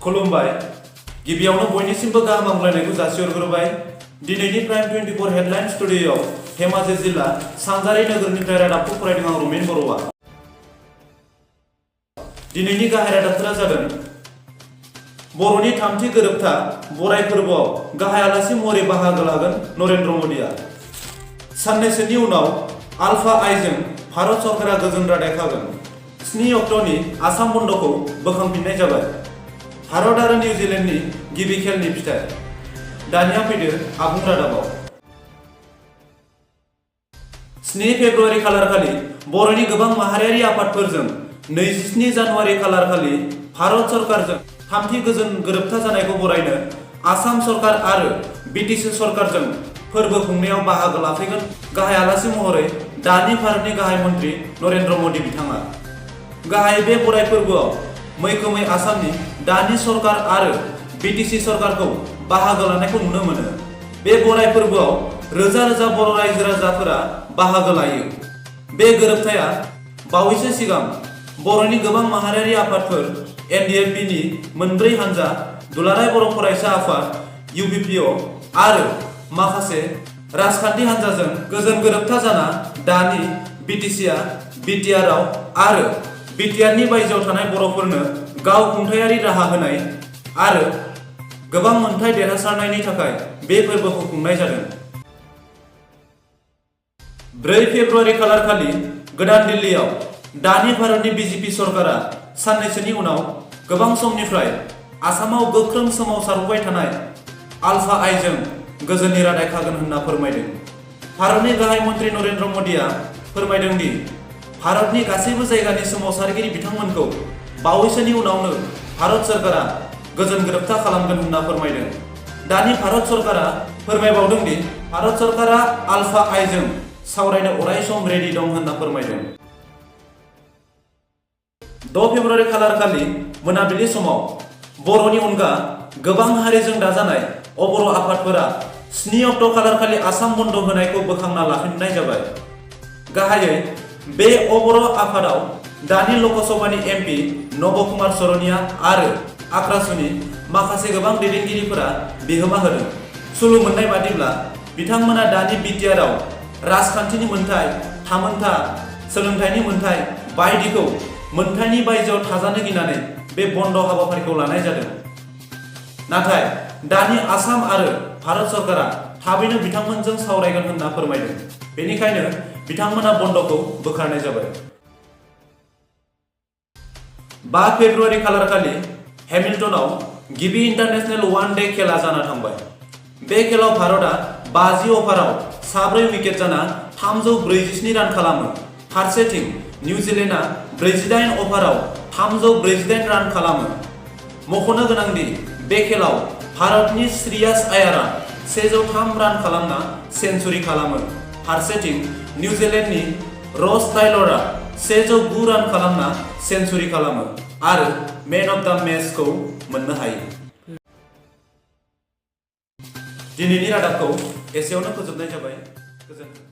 खुलुमबाय गिबियावनो बयनिसिमबो गाहाम हामलायनायखौ जासिहरग्रोबाय। दिनैनि प्राइम 24 हेडलाइन स्टुडियोआव धेमाजि जिल्ला सानजारि नोगोरनिफ्राय रादाबखौ फरायदों आं रमेन बर'आ। दिनैनि गाहाय रादाबफोरा जादों बर'नि थामथि गोरोबथा बराय फोरबोआव गाहाय आलासि महरै बाहागो लागोन नरेन्द्र मदिआ। साननैसोनि उनाव आलफा आइजों भारत सरकारा गोजोन रादाय खागोन। 7 अक्ट'नि आसाम बन्द'खौ बोखांफिननाय जाबाय। भारत आरो निउजिलेन्डनि गिबि खेलनि फिथाइ। दानिया फैदो आबुं रादाबाव। 7 फेब्रुआरि खालारखालि बर'नि गोबां माहारियारि आफादफोरजों 27 जानुवारि खालारखालि भारत सरकारजों थामथि गोजोन गोरोबथा जानायखौ बरायनो आसाम सरकार आरो बिटिसि सरकारजों फोरबो खुंनायाव बाहागो लाफैगोन गाहाय आलासि महरै दानि भारतनि गाहाय मन्त्रि नरेन्द्र मदि बिथाङा। गाहाय बे बराय फोरबोआव मैखोमै आसामनि दानि सरकार आरो बिटिसि सरकारखौ बाहागो लानायखौ नुनो मोनो। बे बराय फोरबोआव रोजा रोजा बर' रायजो राजाफोरा बाहागो लायो। बे गोरोबथाया बावैसो सिगां बर'नि गोबां माहारियारि आफादफोर NDFBनि मोनब्रै हानजा दुलाराय बर' फरायसा आफाद UBPO आरो माखासे राजखान्थि हानजाजों गोजोन गोरोबथा जाना दानि बिटिसिआ बिटिआरआव आरो बिटिआरनि बायजोआव थानाय बर'फोरनो गाव खुंथायारि राहा होनाय आरो गोबां मोनथाय देरहासारनायनि थाखाय बे फोरबोखौ खुंनाय जादों। 4 फेब्रुआरि खालारखालि गोदान दिल्लीआव दानि भारतनि बिजेपि सरकारा साननैसोनि उनाव गोबां समनिफ्राय आसामाव गोख्रों सोमावसारबोबाय थानाय आलफा आइजों गोजोननि रादाय खागोन होनना फोरमायदों। भारतनि गाहाय मन्त्रि नरेन्द्र मदिआ फोरमायदों दि भारतनि गासैबो जायगानि सोमावसारगिरि बिथांमोनखौ बावैसोनि उनावनो भारत सरकारा गोजोन गोरोबथा खालामगोन होनना फोरमायदों। दानि भारत सरकारा फोरमायबावदों दि भारत सरकारा आलफा आइजों सावरायनो अराय सम रेडि दं होनना फोरमायदों। 6 फेब्रुआरि खालारखालि मोनाबिलि समाव बर'नि अनगा गोबां हारिजों दाजानाय अबर' आफादफोरा 7 अक्ट' खालारखालि आसाम बन्द' होनायखौ बोखांना लाफिननाय जाबाय। गाहायै बे अबर' आफादाव दानि लकसभानि MP नब कुमार सरनिया आरो आक्रासुनि माखासे गोबां दैदेनगिरिफोरा बिहोमा होदों। सुलु मोननाय बादिब्ला बिथांमोना दानि बिटिआरआव राजखान्थिनि मोनथाय, थामोनथा, सोलोंथाइनि मोनथाय बायदिखौ मोनथायनि बायजोआव थाजानो गिनानै बे बन्द' हाबाफारिखौ लानाय जादों। नाथाय दानि आसाम आरो भारत सरकारा थाबैनो बिथांमोनजों सावरायगोन होनना फोरमायदों। बेनिखायनो बिथांमोना बन्द'खौ बोखारनाय जाबाय। 5 फेब्रुआरि खालारखालि हेमिल्टनआव गिबि इन्टारनेशनेल वान डे खेला जाना थांबाय। बे खेलाव भारतआ 50 अभाराव 4 उइकेट जाना 347 रान खालामो। फारसेथिं निउजिलेन्डआ 48 अभाराव 348 रान खालामो। मख'नो गोनांदि बे खेलाव भारतनि श्रेयास आयारआ 103 रान खालामना सेन्चुरि खालामो। फारसेथिं निउजिलेन्डनि रस टाइलरआ 109 रान खालामना सेन्चुरि खालामो आरो मेन अफ द मेचखौ मोननो हायो। दिनैनि रादाबखौ एसेयावनो फोजोबनाय जाबाय। गोजोन्थों।